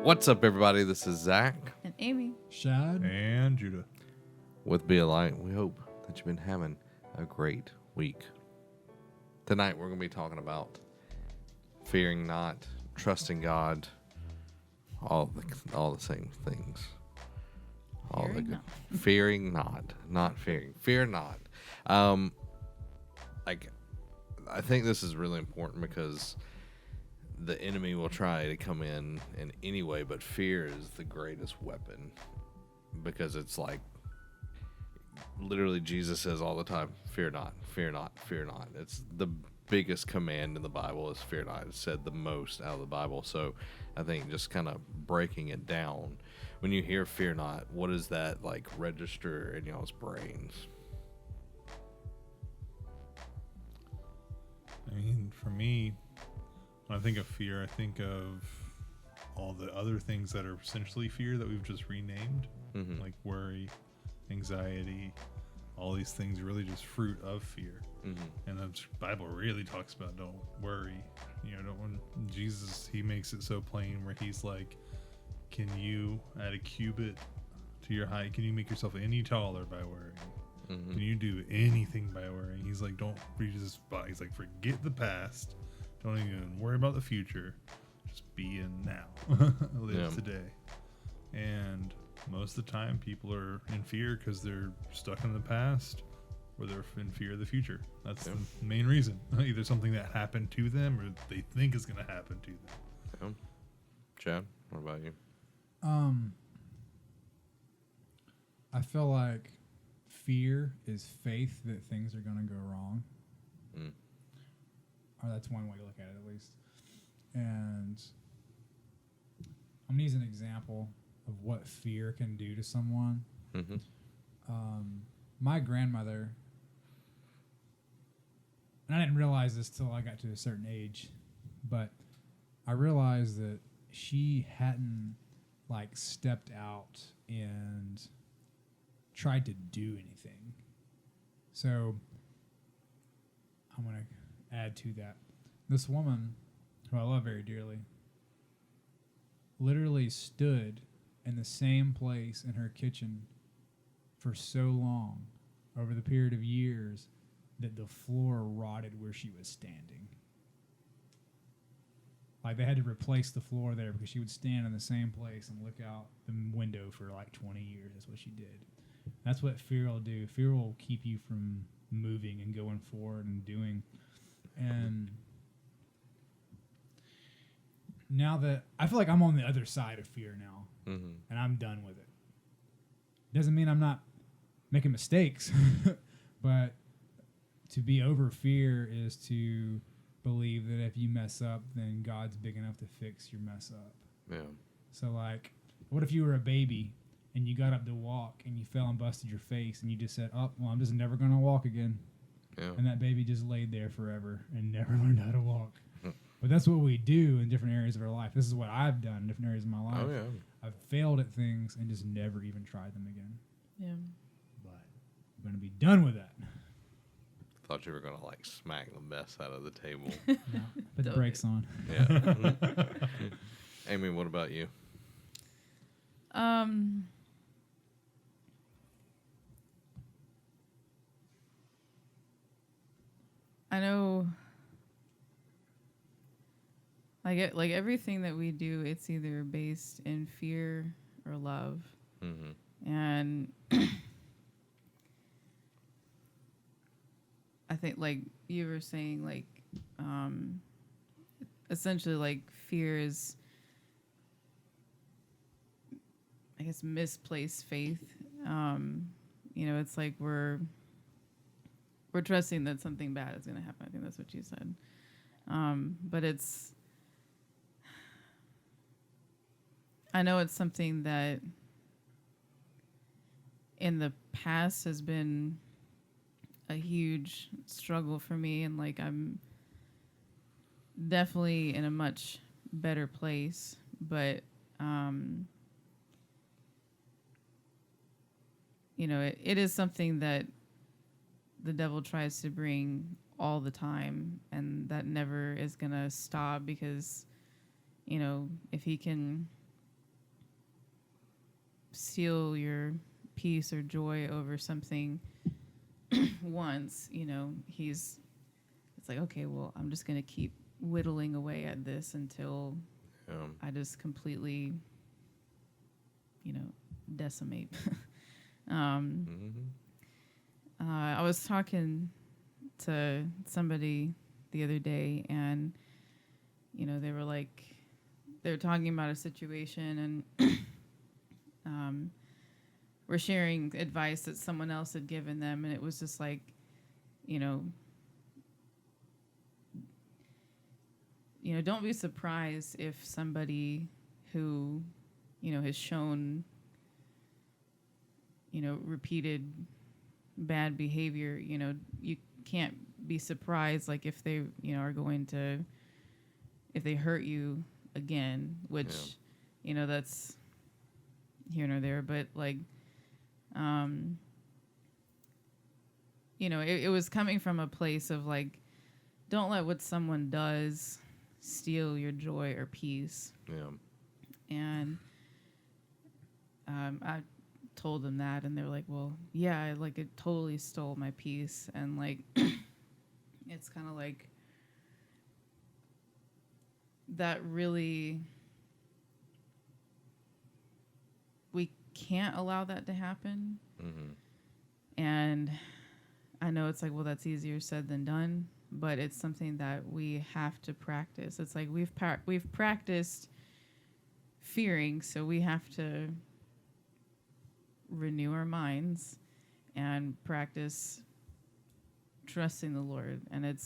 What's up, everybody? This is Zach And Amy. Shad. And Judah. with Be a Light. We hope that you've been having a great week. Tonight, we're going to be talking about fearing not, trusting God, all the same things. All the good. Fearing not fearing. Fear not. I think this is really important because the enemy will try to come in any way, but fear is the greatest weapon, because it's like literally Jesus says all the time, fear not, fear not, fear not. It's the biggest command in the Bible is fear not. It's said the most out of the Bible. So I think just kind of breaking it down, when you hear fear not, what does that like register in y'all's brains? I mean, for me, when I think of fear, I think of all the other things that are essentially fear that we've just renamed, like worry, anxiety, all these things are really just fruit of fear. And the Bible really talks about don't worry. You know, when Jesus, he makes it so plain where he's like, can you add a cubit to your height? Can you make yourself any taller by worrying? Can you do anything by worrying? He's like, don't reach this spot. He's like, forget the past. Don't even worry about the future. Just be in now. Live today. And most of the time, people are in fear because they're stuck in the past, or they're in fear of the future. That's the main reason. Either something that happened to them, or they think is going to happen to them. Chad, what about you? I feel like fear is faith that things are going to go wrong. Or that's one way to look at it, at least. And I'm going to use an example of what fear can do to someone. My grandmother, and I didn't realize this till I got to a certain age, but I realized that she hadn't like stepped out and tried to do anything. So I'm going to add to that. This woman, who I love very dearly, literally stood in the same place in her kitchen for so long, over the period of years, that the floor rotted where she was standing. Like, they had to replace the floor there because she would stand in the same place and look out the window for like 20 years. That's what she did. That's what fear will do. Fear will keep you from moving and going forward and doing. And now that I feel like I'm on the other side of fear now, and I'm done with it. Doesn't mean I'm not making mistakes, but to be over fear is to believe that if you mess up, then God's big enough to fix your mess up. Yeah. So, like, what if you were a baby and you got up to walk and you fell and busted your face and you just said, oh, well, I'm just never going to walk again. Yeah. And that baby just laid there forever and never learned how to walk. But that's what we do in different areas of our life. This is what I've done in different areas of my life. Oh, yeah. I've failed at things and just never even tried them again. Yeah. But I'm going to be done with that. Thought you were going to like smack the mess out of the table. No, put the brakes on. Yeah. Amy, what about you? I know, like everything that we do, it's either based in fear or love. And I think, like you were saying, like essentially, like fear is, I guess, misplaced faith. You know, it's like we're trusting that something bad is going to happen. I think that's what you said. But I know it's something that in the past has been a huge struggle for me, and like I'm definitely in a much better place, but you know, it is something that the devil tries to bring all the time, and that never is going to stop, because, you know, if he can steal your peace or joy over something once, it's like, okay, well, I'm just going to keep whittling away at this until I just completely, decimate. I was talking to somebody the other day, and they were talking about a situation, and we're sharing advice that someone else had given them, and it was just like, don't be surprised if somebody who has shown repeated bad behavior, you can't be surprised, like, if they are going to, if they hurt you again, which that's here nor there, but like it was coming from a place of like, don't let what someone does steal your joy or peace. And I told them that, and they're like, well, yeah, like, it totally stole my peace. And like it's kind of like that, really, we can't allow that to happen. And I know it's like, well, that's easier said than done, but it's something that we have to practice. It's like we've practiced fearing, so we have to renew our minds and practice trusting the Lord. And it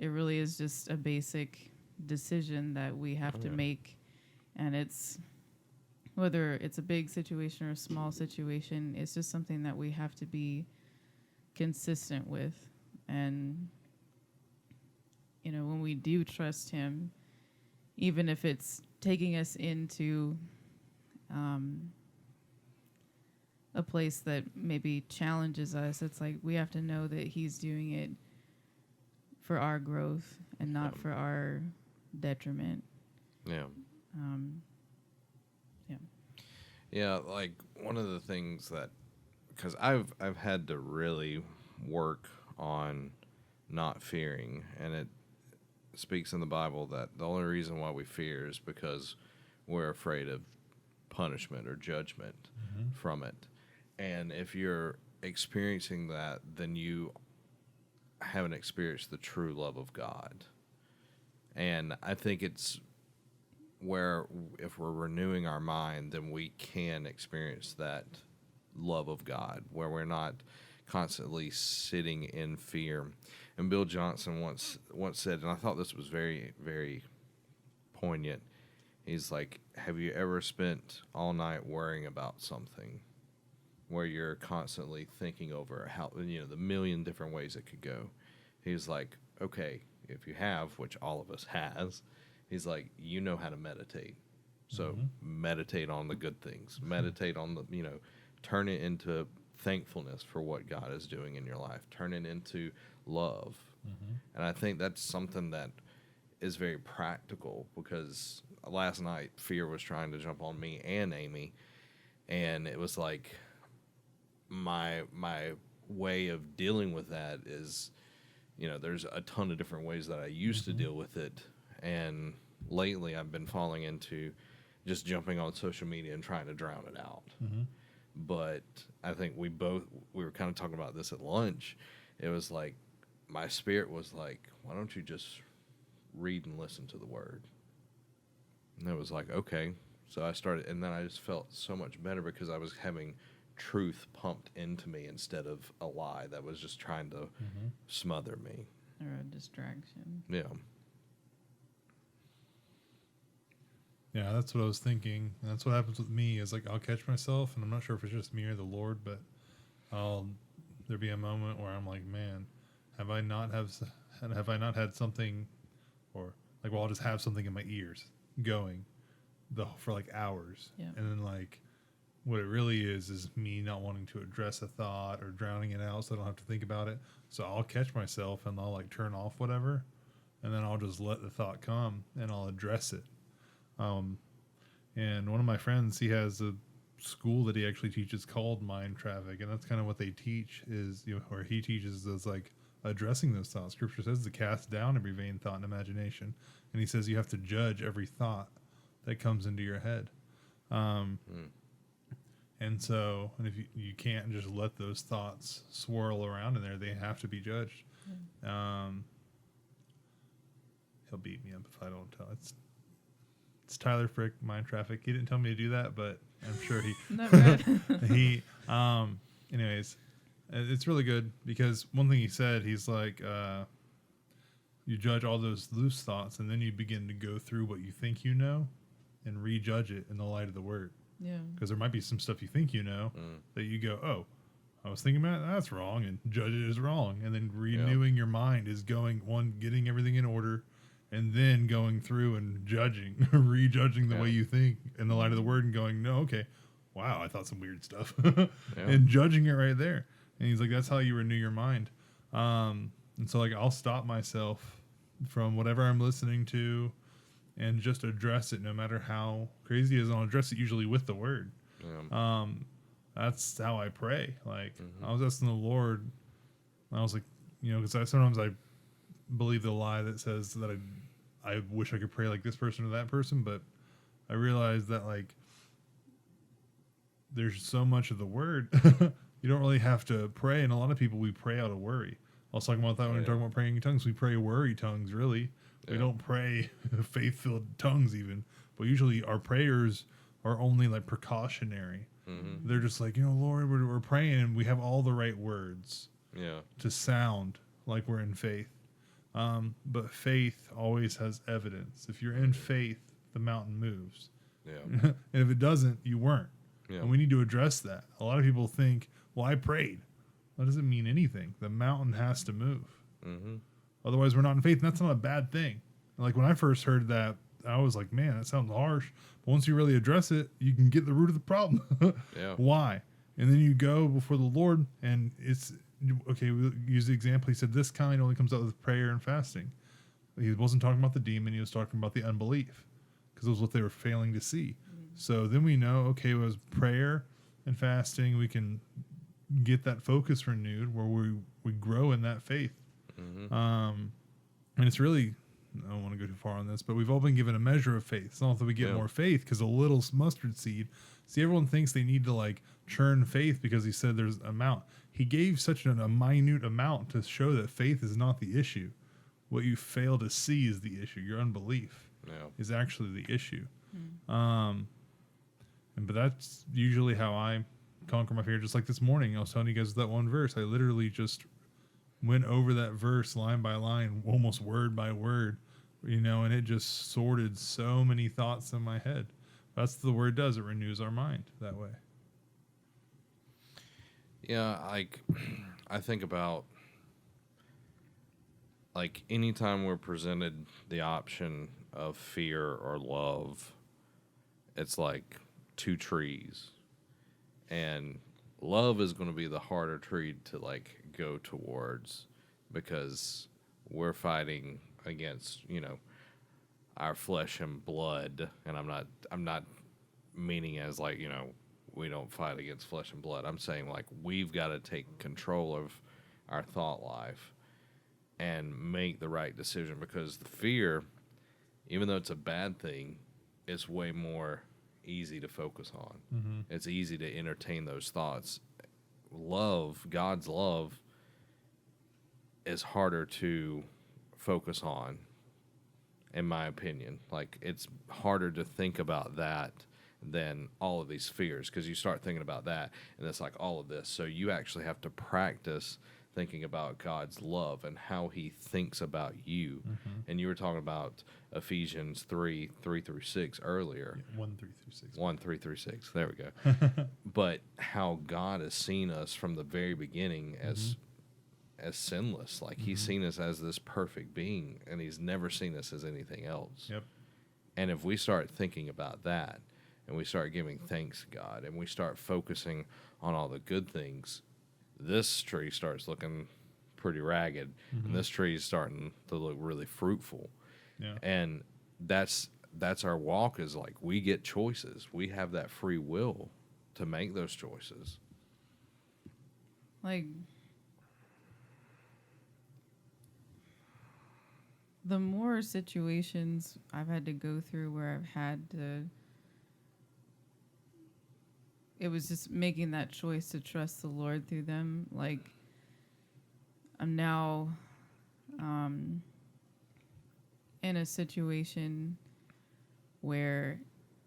really is just a basic decision that we have to make. And it's, whether it's a big situation or a small situation, it's just something that we have to be consistent with. And when we do trust him, even if it's taking us into a place that maybe challenges us, it's like we have to know that he's doing it for our growth and not for our detriment. Like, one of the things that, because I've had to really work on not fearing, and it speaks in the Bible that the only reason why we fear is because we're afraid of punishment or judgment from it. And if you're experiencing that, then you haven't experienced the true love of God. And I think it's where, if we're renewing our mind, then we can experience that love of God, where we're not constantly sitting in fear. And Bill Johnson once said, and I thought this was very, very poignant, he's like, have you ever spent all night worrying about something, where you're constantly thinking over how, the million different ways it could go? He's like, okay, if you have, which all of us has, he's like, how to meditate. So meditate on the good things. Meditate on the, turn it into thankfulness for what God is doing in your life. Turn it into love. And I think that's something that is very practical, because last night fear was trying to jump on me and Amy, and it was like my way of dealing with that is, there's a ton of different ways that I used to deal with it, and lately I've been falling into just jumping on social media and trying to drown it out. But I think we were kind of talking about this at lunch. It was like, my spirit was like, why don't you just read and listen to the word? And it was like, okay. So I started, and then I just felt so much better, because I was having truth pumped into me instead of a lie that was just trying to smother me. Or a distraction. Yeah, that's what I was thinking. And that's what happens with me, is like, I'll catch myself, and I'm not sure if it's just me or the Lord, but there'll be a moment where I'm like, man, have I not had something, or like, well, I'll just have something in my ears going for like hours. And then like, what it really is me not wanting to address a thought or drowning it out so I don't have to think about it. So I'll catch myself and I'll like turn off whatever, and then I'll just let the thought come and I'll address it. And one of my friends, he has school that he actually teaches called mind traffic, and that's kind of what they teach is, or he teaches is like addressing those thoughts. Scripture says to cast down every vain thought and imagination, and he says you have to judge every thought that comes into your head. And so, and if you can't just let those thoughts swirl around in there, they have to be judged. He'll beat me up if I don't tell. It's Tyler Frick, Mind Traffic. He didn't tell me to do that, but I'm sure he Not bad. he anyways, it's really good because one thing he said, he's like, you judge all those loose thoughts, and then you begin to go through what you think you know and rejudge it in the light of the word. Yeah. Because there might be some stuff you think you know that you go, oh, I was thinking about it, that's wrong, and judge it as wrong. And then renewing your mind is getting everything in order, and then going through and judging, rejudging the way you think in the light of the word and going, no, okay, wow, I thought some weird stuff. And judging it right there. And he's like, that's how you renew your mind. And so like I'll stop myself from whatever I'm listening to and just address it no matter how crazy it is. I'll address it usually with the word. That's how I pray. Like I was asking the Lord, I was like, because sometimes I believe the lie that says that I wish I could pray like this person or that person, but I realized that like there's so much of the word you don't really have to pray, and a lot of people we pray out of worry. I was talking about that when we were talking about praying in tongues. We pray worry tongues, really. We don't pray faith-filled tongues even, but usually our prayers are only like precautionary. They're just like, Lord, we're praying and we have all the right words to sound like we're in faith. But faith always has evidence. If you're in faith, the mountain moves. And if it doesn't, you weren't. And we need to address that. A lot of people think, well, I prayed. That doesn't mean anything. The mountain has to move. Otherwise, we're not in faith. And that's not a bad thing. And like when I first heard that, I was like, man, that sounds harsh. But once you really address it, you can get the root of the problem. Why? And then you go before the Lord, and it's, okay, we'll use the example. He said, this kind only comes out with prayer and fasting. He wasn't talking about the demon. He was talking about the unbelief, because it was what they were failing to see. So then we know, okay, it was prayer and fasting. We can get that focus renewed where we grow in that faith. And it's really, I don't want to go too far on this, but we've all been given a measure of faith. It's not that we get more faith, because a little mustard seed. See, everyone thinks they need to like churn faith because he said there's an amount. He gave such a minute amount to show that faith is not the issue. What you fail to see is the issue. Your unbelief is actually the issue. But that's usually how I conquer my fear. Just like this morning, I was telling you guys that one verse. I literally just went over that verse line by line, almost word by word, and it just sorted so many thoughts in my head. That's what the word does. It renews our mind that way. Yeah, I think about, like, anytime we're presented the option of fear or love, it's like two trees. And love is going to be the harder tree to, like, go towards, because we're fighting against, our flesh and blood. And I'm not meaning as, like, we don't fight against flesh and blood. I'm saying, like, we've got to take control of our thought life and make the right decision, because the fear, even though it's a bad thing, it's way more easy to focus on. It's easy to entertain those thoughts. Love, God's love, is harder to focus on, in my opinion. Like, it's harder to think about that than all of these fears, because you start thinking about that and it's like all of this. So you actually have to practice thinking about God's love and how he thinks about you. And you were talking about Ephesians 3:3-6 earlier. 1:3-6. 1:3-6. There we go. But how God has seen us from the very beginning as sinless. Like, he's seen us as this perfect being, and he's never seen us as anything else. And if we start thinking about that, and we start giving thanks to God, and we start focusing on all the good things, this tree starts looking pretty ragged, and this tree is starting to look really fruitful. And that's our walk, is like, we get choices. We have that free will to make those choices. Like, the more situations I've had to go through where I've had to, it was just making that choice to trust the Lord through them. Like, I'm now in a situation where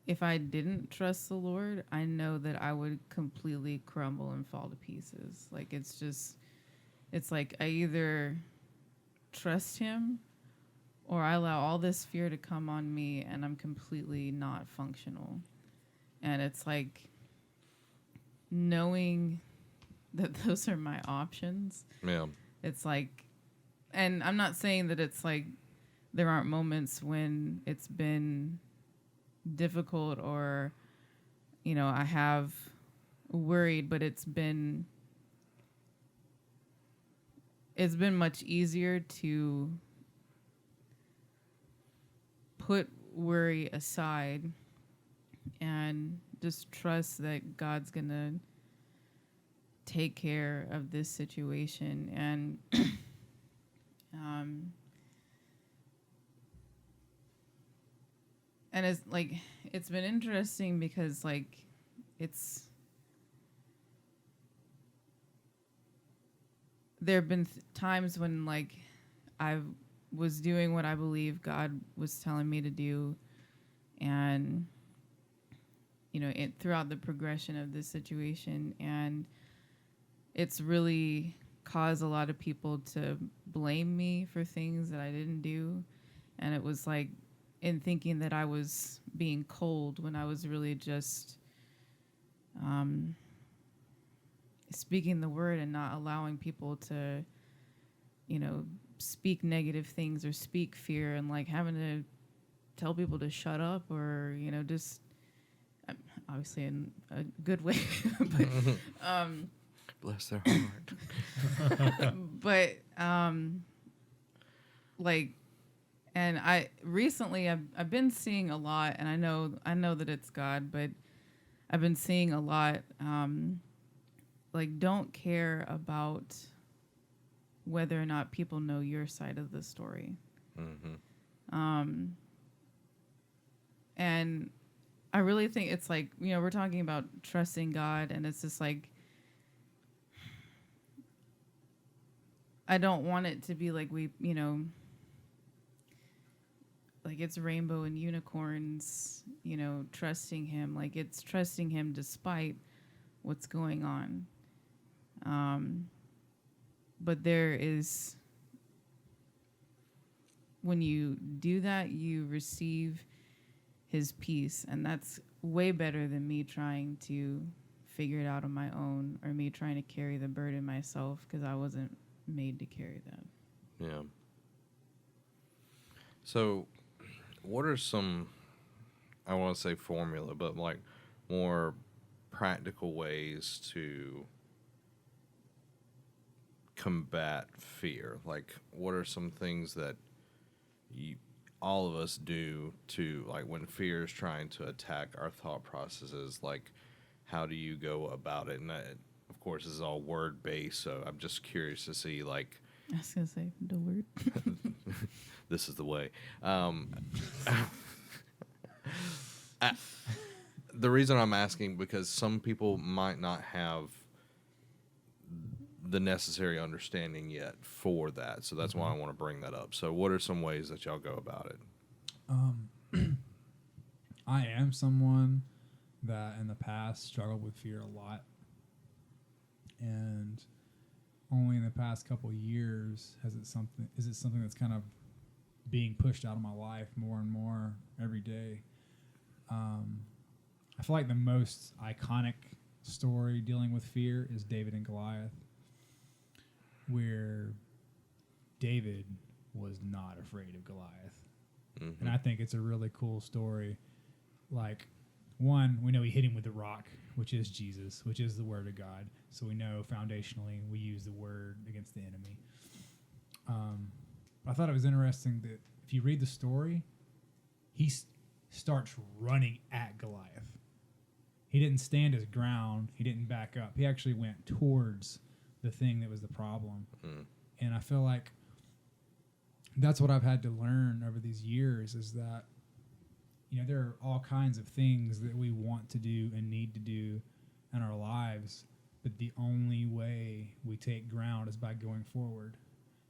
if I didn't trust the Lord, I know that I would completely crumble and fall to pieces. Like, it's like I either trust him or I allow all this fear to come on me and I'm completely not functional. And it's like knowing that those are my options. Yeah. It's like, and I'm not saying that it's like there aren't moments when it's been difficult or, you know, I have worried, but it's been much easier to put worry aside and just trust that God's gonna take care of this situation. And and it's like, it's been interesting because like there have been times when like I was doing what I believe God was telling me to do, and you know, throughout the progression of this situation, and it's really caused a lot of people to blame me for things that I didn't do, and it was like in thinking that I was being cold when I was really just speaking the word and not allowing people to, you know, speak negative things or speak fear, and like having to tell people to shut up or, you know, just obviously in a good way, but Bless their heart. but like, and I recently I've been seeing a lot, and I know that it's God, but I've been seeing a lot like, don't care about whether or not people know your side of the story. Mm-hmm. And I really think it's like, you know, we're talking about trusting God, and it's just like, I don't want it to be like we, you know, like it's rainbow and unicorns, you know, trusting him. Like, it's trusting him despite what's going on. But there is, when you do that, you receive his peace, and that's way better than me trying to figure it out on my own, or me trying to carry the burden myself, because I wasn't made to carry that. Yeah. So, what are some, I want to say formula, but like more practical ways to combat fear? Like, what are some things that all of us do to, like, when fear is trying to attack our thought processes? Like, how do you go about it? And of course, this is all word based, so I'm just curious to see, like, I was gonna say the word. this is the way. The reason I'm asking, because some people might not have the necessary understanding yet for that, so that's why I want to bring that up. So, what are some ways that y'all go about it? I am someone that in the past struggled with fear a lot, and only in the past couple of years is it something that's kind of being pushed out of my life more and more every day. I feel like the most iconic story dealing with fear is David and Goliath, where David was not afraid of Goliath. Mm-hmm. And I think it's a really cool story. Like, one, we know he hit him with the rock, which is Jesus, which is the word of God. So we know foundationally we use the word against the enemy. I thought it was interesting that if you read the story, he starts running at Goliath. he didn't stand his ground. He didn't back up. He actually went towards the thing that was the problem. And I feel like that's what I've had to learn over these years is that, there are all kinds of things that we want to do and need to do in our lives, but the only way we take ground is by going forward,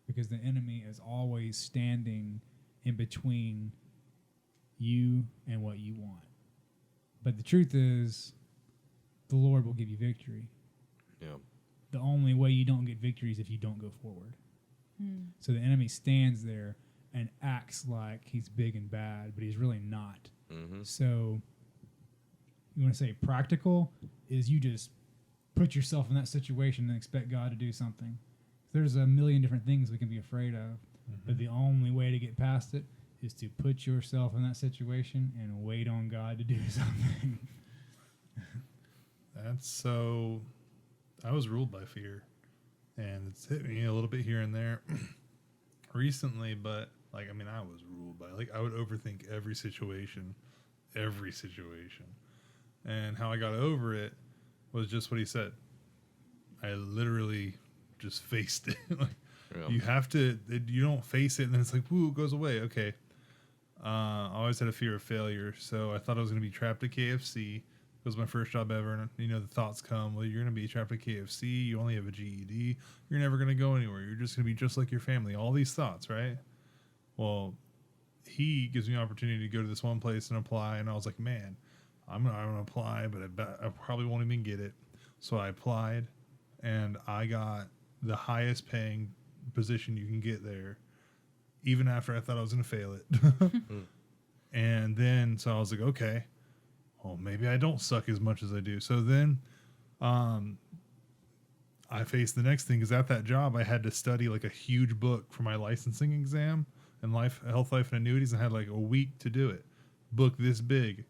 because the enemy is always standing in between you and what you want. But the truth is, the Lord will give you victory. Yeah. The only way you don't get victory is if you don't go forward. So the enemy stands there and acts like he's big and bad, but he's really not. So you want to say practical is you just put yourself in that situation and expect God to do something. There's a million different things we can be afraid of, but the only way to get past it is to put yourself in that situation and wait on God to do something. That's so. I was ruled by fear, and it's hit me a little bit here and there recently. But I was ruled by I would overthink every situation, and how I got over it was just what he said. I literally just faced it. You have to. You don't face it, and then it's like, woo, it goes away. Okay. I always had a fear of failure, so I thought I was going to be trapped at KFC. It was my first job ever, and the thoughts come, well, you're going to be trapped at KFC, you only have a GED, you're never going to go anywhere, you're just going to be just like your family, all these thoughts, right? Well, he gives me an opportunity to go to this one place and apply, and I was like, man, I'm going to apply, but I probably won't even get it. So I applied, and I got the highest paying position you can get there, even after I thought I was going to fail it. And then, so I was like, okay, well, maybe I don't suck as much as I do. So then I faced the next thing, because at that job, I had to study a huge book for my licensing exam and health, life, and annuities, and I had a week to do it. Book this big,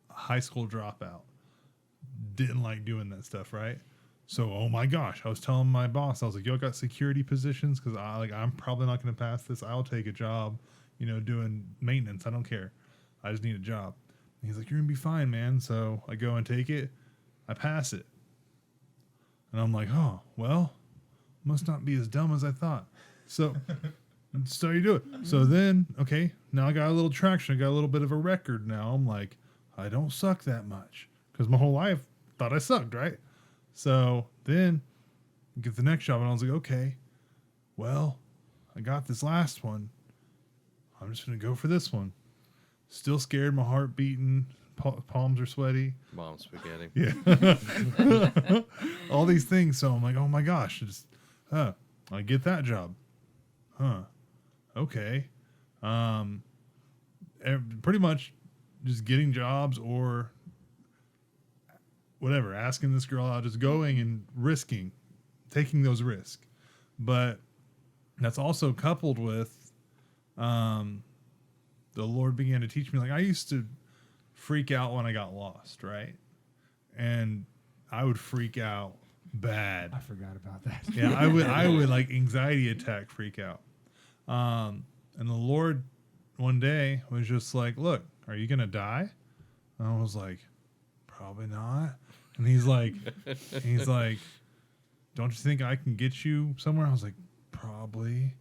high school dropout. Didn't like doing that stuff, right? So, oh my gosh, I was telling my boss, I was like, y'all got security positions? Because I'm probably not going to pass this. I'll take a job, doing maintenance. I don't care. I just need a job. And he's like, you're going to be fine, man. So I go and take it. I pass it. And I'm like, oh, well, must not be as dumb as I thought. So you do it. So then, okay, now I got a little traction. I got a little bit of a record now. I'm like, I don't suck that much. Because my whole life thought I sucked, right? So then get the next job, and I was like, okay, well, I got this last one. I'm just going to go for this one. Still scared, my heart beating, palms are sweaty. Mom spaghetti. Yeah. All these things. So I'm like, oh my gosh, I get that job. Okay. Pretty much just getting jobs or whatever, asking this girl out, just going and risking, taking those risks. But that's also coupled with the Lord began to teach me. I used to freak out when I got lost, right? And I would freak out bad. I forgot about that. Yeah, I would anxiety attack, freak out. And the Lord one day was just like, look, are you going to die? And I was like, probably not. And he's like, don't you think I can get you somewhere? I was like, probably.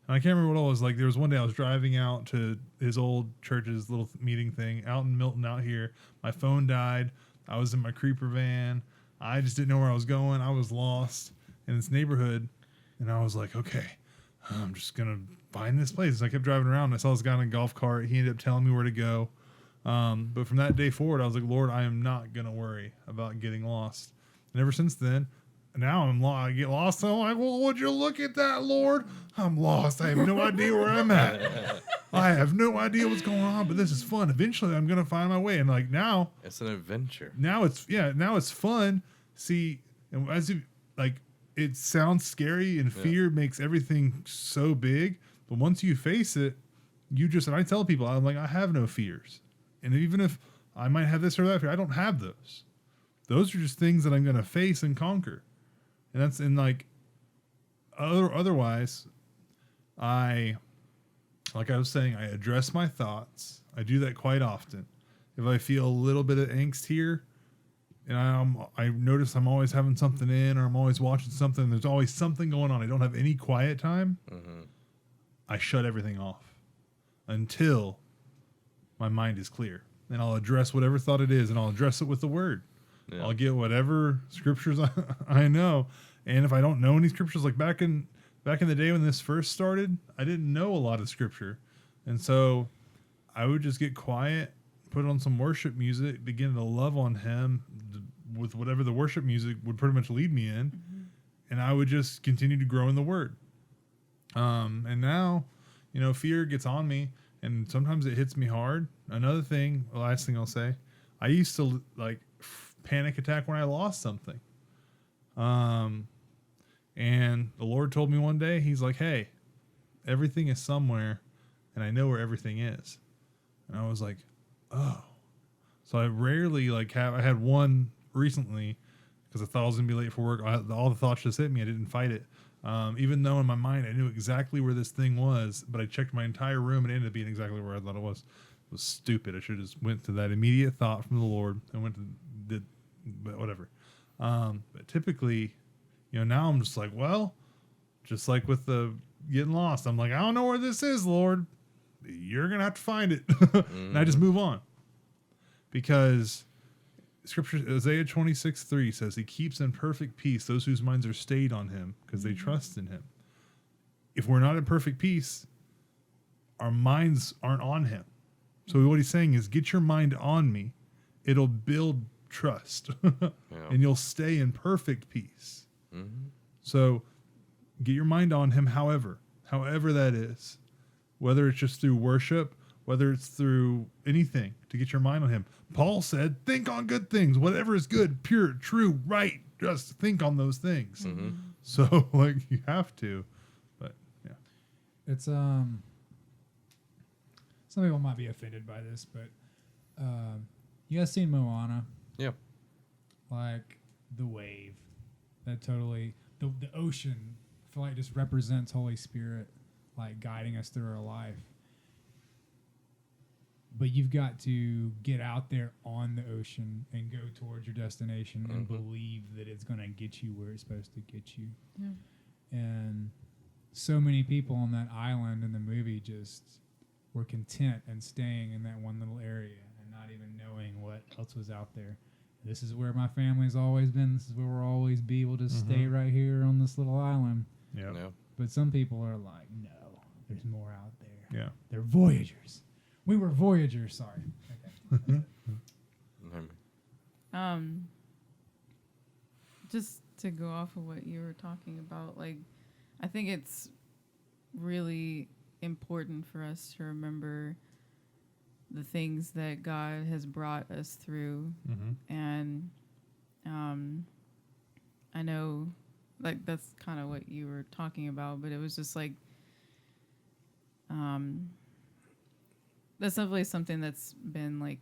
And I can't remember what it was. There was one day I was driving out to his old church's little meeting thing out in Milton out here. My phone died. I was in my creeper van. I just didn't know where I was going. I was lost in this neighborhood. And I was like, okay, I'm just going to find this place. So I kept driving around. And I saw this guy in a golf cart. He ended up telling me where to go. But from that day forward, I was like, Lord, I am not going to worry about getting lost. And ever since then, now I get lost. And I'm like, well, would you look at that, Lord? I'm lost. I have no idea where I'm at. I have no idea what's going on, but this is fun. Eventually, I'm going to find my way. And now, it's an adventure. Now it's fun. See, and it sounds scary, and fear makes everything so big. But once you face it, and I tell people, I'm like, I have no fears. And even if I might have this or that fear, I don't have those. Those are just things that I'm going to face and conquer. And that's otherwise, like I was saying, I address my thoughts. I do that quite often. If I feel a little bit of angst here, and I notice I'm always having something in, or I'm always watching something. There's always something going on. I don't have any quiet time. I shut everything off until my mind is clear, and I'll address whatever thought it is, and I'll address it with the word. Yeah. I'll get whatever scriptures I know, and if I don't know any scriptures, like back in the day when this first started, I didn't know a lot of scripture, and so I would just get quiet, put on some worship music, begin to love on Him with whatever the worship music would pretty much lead me in, and I would just continue to grow in the Word. And now, fear gets on me, and sometimes it hits me hard. Another thing, the last thing I'll say, I used to panic attack when I lost something. And the Lord told me one day, He's like, hey, everything is somewhere, and I know where everything is. And I was like, oh. So I rarely I had one recently because I thought I was going to be late for work. All the thoughts just hit me. I didn't fight it. Even though in my mind I knew exactly where this thing was, but I checked my entire room and it ended up being exactly where I thought it was. It was stupid. I should have just went to that immediate thought from the Lord and but whatever. But typically, now I'm just like, well, just like with the getting lost, I'm like, I don't know where this is, Lord. You're going to have to find it. And I just move on. Because Scripture, Isaiah 26:3 says, He keeps in perfect peace those whose minds are stayed on Him because they trust in Him. If we're not in perfect peace, our minds aren't on Him. So what He's saying is, get your mind on me. It'll build trust. And you'll stay in perfect peace. So get your mind on Him however that is. Whether it's just through worship, whether it's through anything, to get your mind on Him. Paul said, think on good things, whatever is good, pure, true, right. Just think on those things. So you have to, but yeah. It's, some people might be offended by this, but, you guys seen Moana? Yeah. The wave that totally, the ocean, I feel like just represents Holy Spirit, guiding us through our life. But you've got to get out there on the ocean and go towards your destination and believe that it's going to get you where it's supposed to get you. Yeah. And so many people on that island in the movie just were content and staying in that one little area and not even knowing what else was out there. This is where my family's always been. This is where we'll always be. We'll just stay right here on this little island. Yeah. But some people are like, no, there's more out there. Yeah. They're voyagers. We were voyagers, sorry. Okay. Just to go off of what you were talking about, I think it's really important for us to remember the things that God has brought us through. And I know that's kind of what you were talking about, but it was just that's definitely something that's been I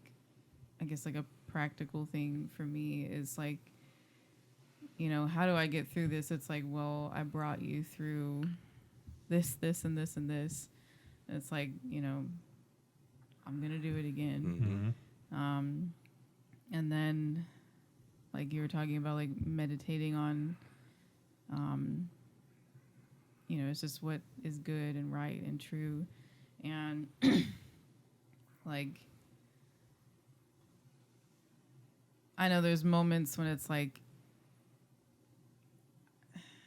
guess a practical thing for me is how do I get through this? It's well, I brought you through this, and this, and this. And it's I'm going to do it again. And then you were talking about meditating on, it's just what is good and right and true. And I know there's moments when it's I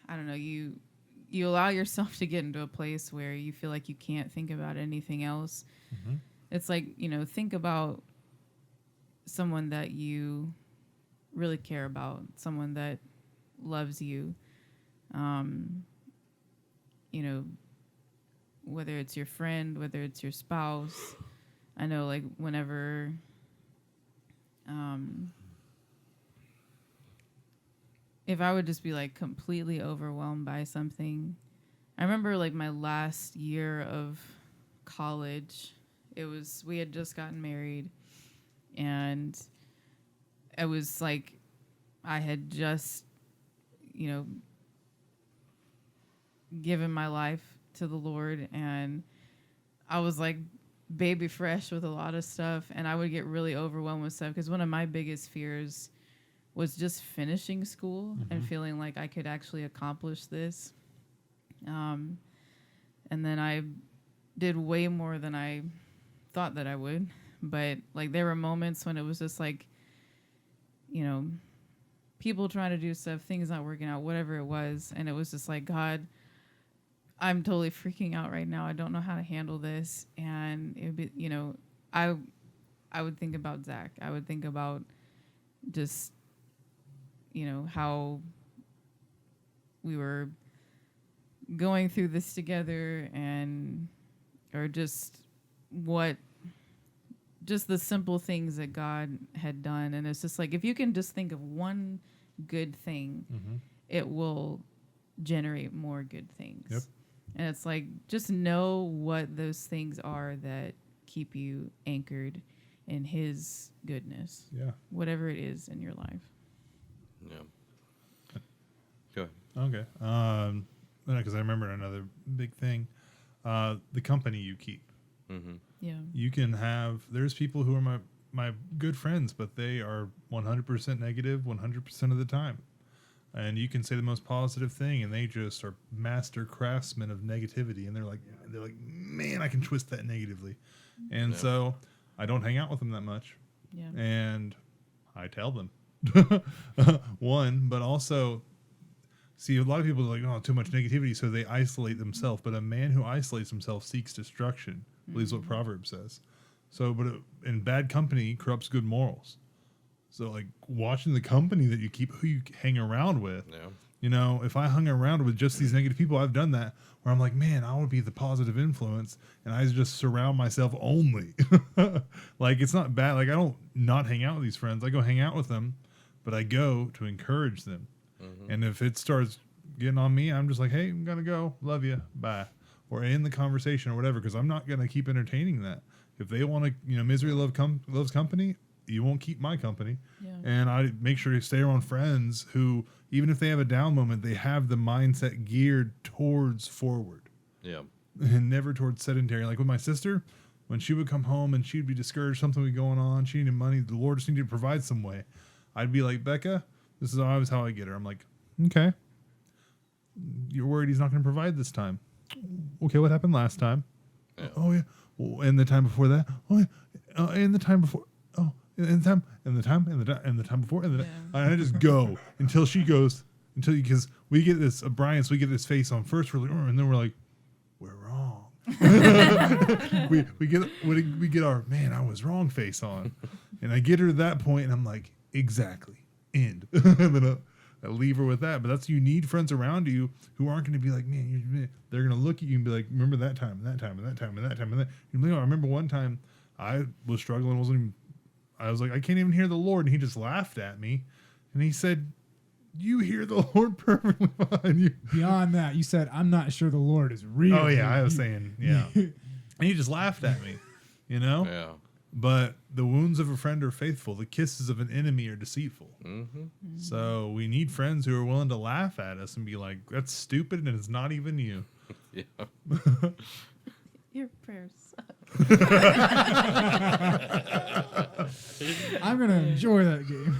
don't know, you allow yourself to get into a place where you feel like you can't think about anything else. It's think about someone that you really care about, someone that loves you, whether it's your friend, whether it's your spouse. I know whenever if I would just be completely overwhelmed by something. I remember my last year of college, we had just gotten married, and it was I had just given my life to the Lord, and I was baby fresh with a lot of stuff, and I would get really overwhelmed with stuff because one of my biggest fears was just finishing school and feeling like I could actually accomplish this. And then I did way more than I thought that I would. But like there were moments when it was just like, you know, people trying to do stuff, things not working out, whatever it was. And it was just like, God, I'm totally freaking out right now. I don't know how to handle this. And it would be, you know, I would think about Zach. I would think about just, you know, how we were going through this together or just the simple things that God had done. And it's just like, if you can just think of one good thing, it will generate more good things. Yep. And it's like, just know what those things are that keep you anchored in his goodness. Yeah. Whatever it is in your life. Yeah. Go ahead. Okay. Because I remember another big thing, the company you keep. Yeah. You can have, there's people who are my good friends, but they are 100% negative 100% of the time. And you can say the most positive thing, and they just are master craftsmen of negativity. And they're like, man, I can twist that negatively. And so I don't hang out with them that much. Yeah. And I tell them. One, but also, see, a lot of people are like, oh, too much negativity, so they isolate themselves. But a man who isolates himself seeks destruction, I believe is what Proverbs says. So, but in bad company corrupts good morals. So, like, watching the company that you keep, who you hang around with. Yeah. You know, if I hung around with just these negative people, I've done that, where I'm like, man, I would be the positive influence, and I just surround myself only. Like, it's not bad. Like, I don't not hang out with these friends. I go hang out with them, but I go to encourage them. And if it starts getting on me, I'm just like, hey, I'm going to go. Love you. Bye. Or end the conversation or whatever, because I'm not going to keep entertaining that. If they want to, you know, misery loves company, you won't keep my company. Yeah. And I make sure to stay around friends who, even if they have a down moment, they have the mindset geared towards forward. Yeah. And never towards sedentary. Like with my sister, when she would come home and she'd be discouraged, something would be going on, she needed money, the Lord just needed to provide some way. I'd be like, Becca, this is always how I get her. I'm like, okay, you're worried he's not going to provide this time. Okay, what happened last time? Yeah. Oh, yeah. Well, and the time before that? Oh, yeah. And the time before? Oh, and the time before? And I just go until she goes, because we get this, Brian's, we get this face on first, we're like, and then we're like, we're wrong. we get our, man, I was wrong face on. And I get her to that point, and I'm like, exactly. End. And then I leave her with that. But that's, you need friends around you who aren't going to be like, man, they're going to look at you and be like, remember that time, and that time, and that time, and that time, and that. You're like, oh, I remember one time I was struggling, I was like, I can't even hear the Lord. And he just laughed at me. And he said, you hear the Lord perfectly fine. You. Beyond that, you said, I'm not sure the Lord is real. Oh, yeah, I was saying, yeah. And he just laughed at me, you know? Yeah. But the wounds of a friend are faithful. The kisses of an enemy are deceitful. So we need friends who are willing to laugh at us and be like, that's stupid and it's not even you. Yeah. Your prayers suck. I'm going to enjoy that game.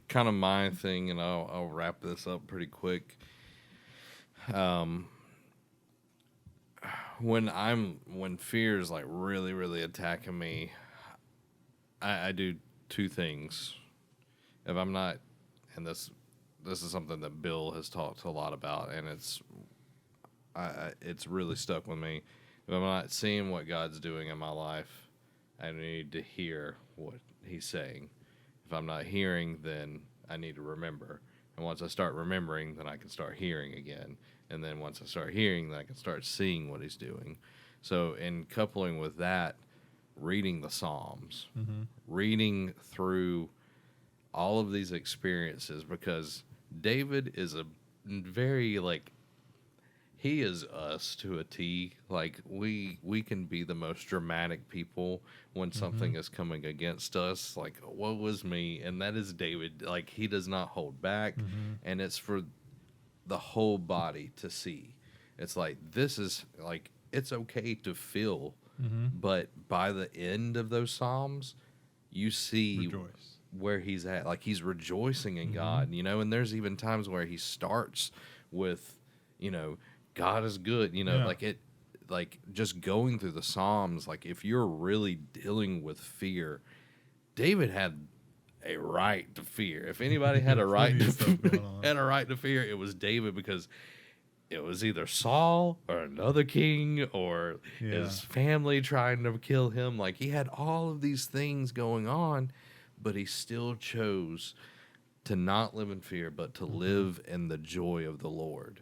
Kind of my thing, and I'll wrap this up pretty quick. When fear is like really, really attacking me, I do two things. If I'm not, and this is something that Bill has talked a lot about, and it's really stuck with me. If I'm not seeing what God's doing in my life, I need to hear what He's saying. If I'm not hearing, then I need to remember. And once I start remembering, then I can start hearing again. And then once I start hearing, then I can start seeing what He's doing. So in coupling with that, reading the Psalms, reading through all of these experiences, because David is a very, like, he is us to a T. Like, we can be the most dramatic people when something is coming against us. Like, woe was me. And that is David. Like, he does not hold back. And it's for the whole body to see. It's like, this is, like, it's okay to feel. But by the end of those Psalms, you see Rejoice. where he's at. Like, he's rejoicing in God, you know, and there's even times where he starts with, you know, God is good, you know, like just going through the Psalms. Like, if you're really dealing with fear, David had a right to fear. If anybody had a right to fear, it was David, because it was either Saul or another king or his family trying to kill him. Like, he had all of these things going on, but he still chose to not live in fear, but to live in the joy of the Lord.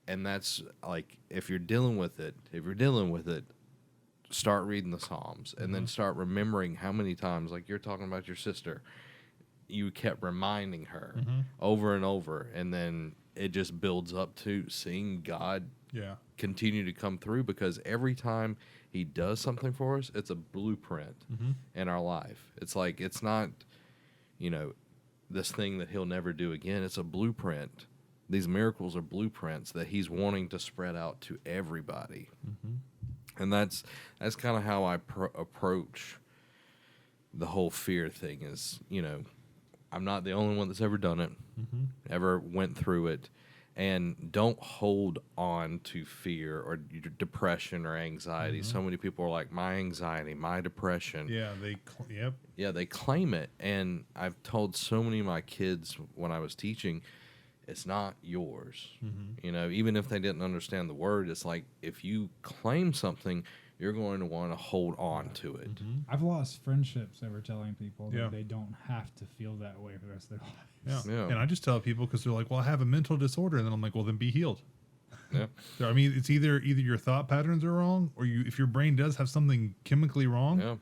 And that's like, if you're dealing with it, start reading the Psalms, and then start remembering how many times, like you're talking about your sister, you kept reminding her over and over, and then it just builds up to seeing God continue to come through, because every time he does something for us, it's a blueprint in our life. It's like, it's not, you know, this thing that he'll never do again. It's a blueprint. These miracles are blueprints that he's wanting to spread out to everybody. And that's kind of how I approach the whole fear thing. Is, you know, I'm not the only one that's ever done it, ever went through it. And don't hold on to fear or depression or anxiety. So many people are like, my anxiety, my depression. They claim it. And I've told so many of my kids when I was teaching, it's not yours. You know, even if they didn't understand the word, it's like, if you claim something, you're going to want to hold on to it. I've lost friendships over telling people that they don't have to feel that way for the rest of their lives. And I just tell people, because they're like, well, I have a mental disorder. And then I'm like, well, then be healed. Yeah. So, I mean, it's either your thought patterns are wrong, or if your brain does have something chemically wrong,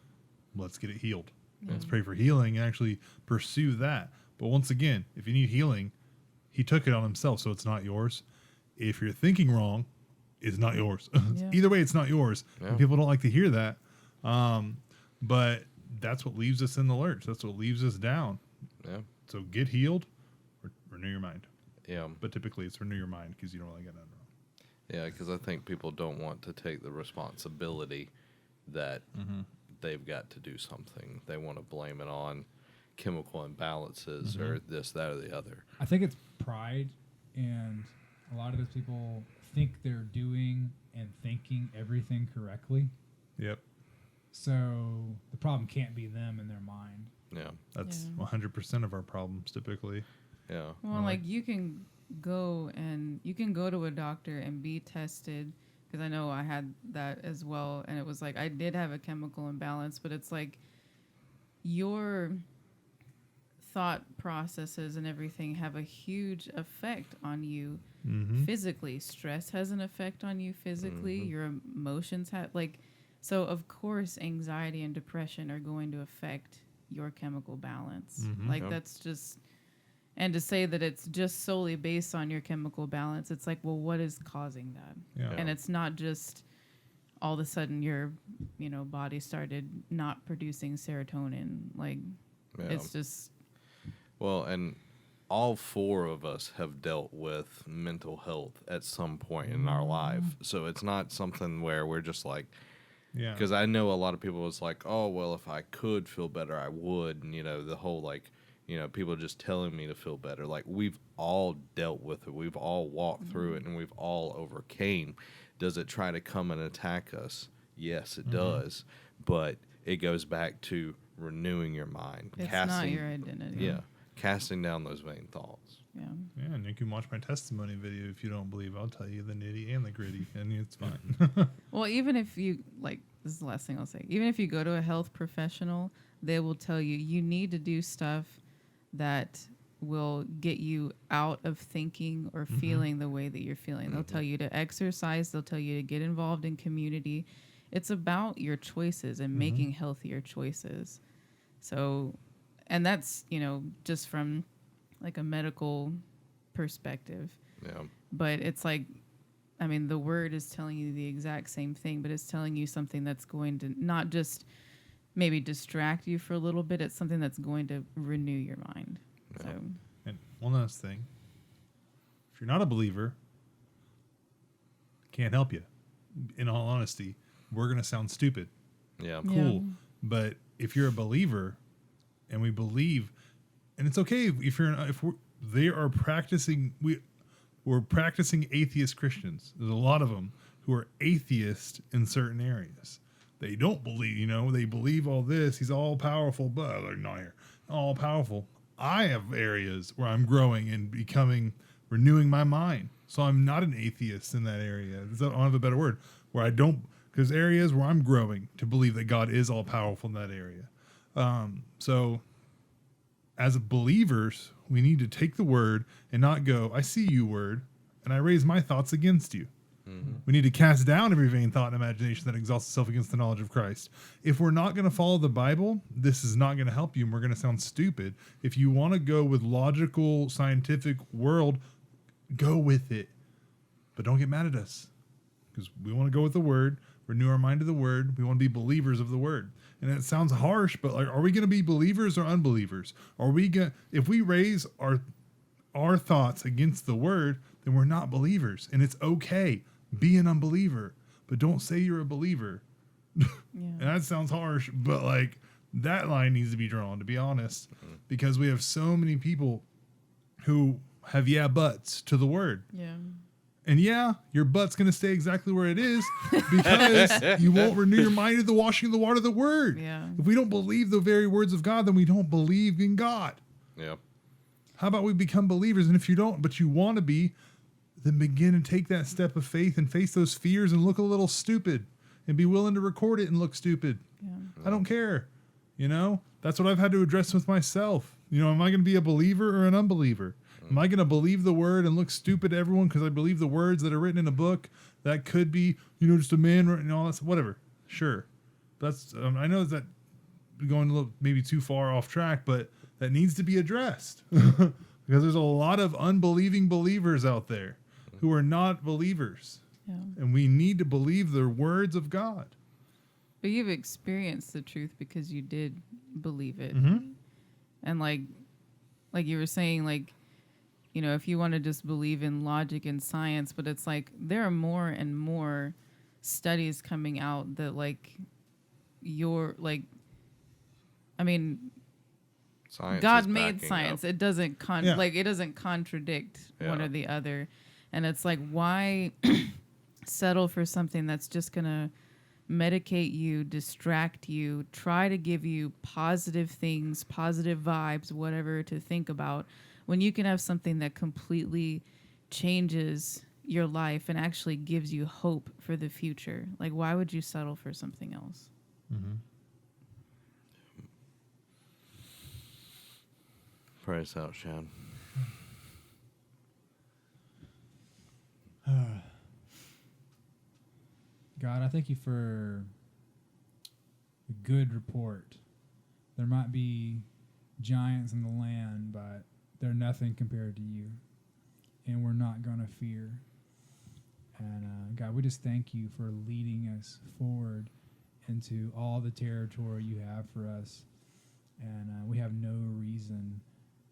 let's get it healed. Let's pray for healing and actually pursue that. But once again, if you need healing, he took it on himself, so it's not yours. If you're thinking wrong, it's not yours. Either way, it's not yours. And people don't like to hear that. But that's what leaves us in the lurch. That's what leaves us down. Yeah. So get healed or renew your mind. Yeah. But typically it's renew your mind, because you don't really get that wrong. Yeah, because I think people don't want to take the responsibility that they've got to do something. They want to blame it on chemical imbalances or this, that, or the other. I think it's pride, and a lot of those people think they're doing and thinking everything correctly. Yep. So the problem can't be them in their mind. Yeah. That's 100% of our problems typically. Yeah. Well, like, you can go to a doctor and be tested, because I know I had that as well, and it was like, I did have a chemical imbalance, but it's like, your thought processes and everything have a huge effect on you physically. Stress has an effect on you physically. Your emotions have, like, so of course anxiety and depression are going to affect your chemical balance. Like, that's just, and to say that it's just solely based on your chemical balance, it's like, well, what is causing that? Yeah. And it's not just all of a sudden your, you know, body started not producing serotonin. Like, it's just. Well, and all four of us have dealt with mental health at some point in our life. So it's not something where we're just like, because I know a lot of people was like, oh, well, if I could feel better, I would. And, you know, the whole, like, you know, people just telling me to feel better. Like, we've all dealt with it. We've all walked through it, and we've all overcame. Does it try to come and attack us? Yes, it does. But it goes back to renewing your mind. It's not your identity. Yeah. Casting down those vain thoughts. Yeah. Yeah, and you can watch my testimony video if you don't believe. I'll tell you the nitty and the gritty, and it's fine. Well, even if you, like, this is the last thing I'll say. Even if you go to a health professional, they will tell you need to do stuff that will get you out of thinking or feeling the way that you're feeling. They'll tell you to exercise. They'll tell you to get involved in community. It's about your choices and making healthier choices. So, and that's, you know, just from like a medical perspective. Yeah. But it's like, I mean, the word is telling you the exact same thing, but it's telling you something that's going to not just maybe distract you for a little bit. It's something that's going to renew your mind. Yeah. So, And one last thing. If you're not a believer, can't help you. In all honesty, we're going to sound stupid. Yeah. Cool. But if you're a believer, and we believe, and it's okay they are practicing. We're practicing atheist Christians. There's a lot of them who are atheist in certain areas. They don't believe, they believe all this. He's all powerful, but they're not here. All powerful. I have areas where I'm growing and renewing my mind. So I'm not an atheist in that area. I don't have a better word. Because areas where I'm growing to believe that God is all powerful in that area. So as believers, we need to take the word and not go, I see you, word, and I raise my thoughts against you. Mm-hmm. We need to cast down every vain thought and imagination that exalts itself against the knowledge of Christ. If we're not going to follow the Bible, this is not going to help you, and we're going to sound stupid. If you want to go with logical, scientific world, go with it. But don't get mad at us, because we want to go with the word, renew our mind to the word. We want to be believers of the word. And it sounds harsh, but are we going to be believers or unbelievers? If we raise our thoughts against the word, then we're not believers, and it's okay. Be an unbeliever, but don't say you're a believer. Yeah. And that sounds harsh, but that line needs to be drawn, to be honest, because we have so many people who have buts to the word. Yeah. And your butt's going to stay exactly where it is because you won't renew your mind to the washing of the water of the word. Yeah. If we don't believe the very words of God, then we don't believe in God. Yeah. How about we become believers? And if you don't, but you want to be, then begin and take that step of faith and face those fears and look a little stupid and be willing to record it and look stupid. Yeah. I don't care. That's what I've had to address with myself. Am I going to be a believer or an unbeliever? Am I going to believe the word and look stupid to everyone because I believe the words that are written in a book that could be, just a man and all that, whatever. Sure. That's, I know that going a little, maybe too far off track, but that needs to be addressed because there's a lot of unbelieving believers out there who are not believers. Yeah. And we need to believe the words of God. But you've experienced the truth because you did believe it. Mm-hmm. And like you were saying, if you want to just believe in logic and science, but it's there are more and more studies coming out that science God made science. Up. It doesn't it doesn't contradict one or the other. And it's why settle for something that's just going to medicate you, distract you, try to give you positive things, positive vibes, whatever to think about, when you can have something that completely changes your life and actually gives you hope for the future. Why would you settle for something else? Mm-hmm. Pray us out, Shad. God, I thank you for a good report. There might be giants in the land, but they're nothing compared to you. And we're not going to fear. And God, we just thank you for leading us forward into all the territory you have for us. And we have no reason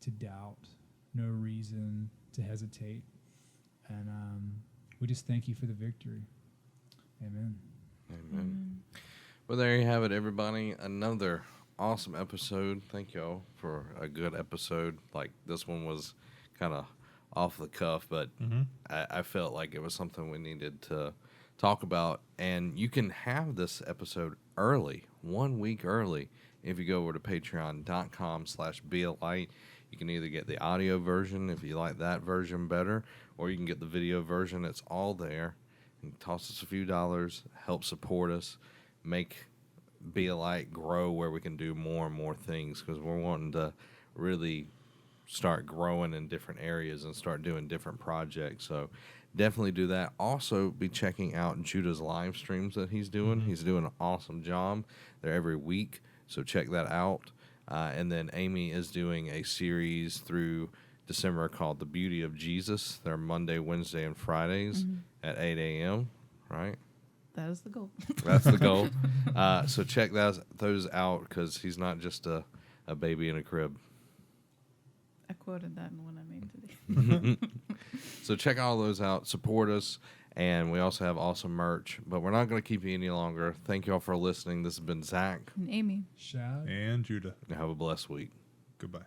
to doubt, no reason to hesitate. And we just thank you for the victory. Amen. Amen. Well, there you have it, everybody. Another awesome episode. Thank y'all for a good episode. This one was kind of off the cuff, but I felt like it was something we needed to talk about. And you can have this episode early, 1 week early, if you go over to patreon.com/bealight. You can either get the audio version if you like that version better, or you can get the video version. It's all there. And toss us a few dollars, help support us, make Be a Light grow where we can do more and more things, because we're wanting to really start growing in different areas and start doing different projects. So definitely do that. Also, be checking out Juda's live streams that he's doing. He's doing an awesome job. They're every week, so check that out. And then Amy is doing a series through December called The Beauty of Jesus. They're Monday, Wednesday, and Fridays at 8 a.m., right? That is the goal. That's the goal. So check those out, because he's not just a baby in a crib. I quoted that in one I made today. So check all those out. Support us. And we also have awesome merch, but we're not going to keep you any longer. Thank you all for listening. This has been Zach. And Amy. Shad. And Judah. Have a blessed week. Goodbye.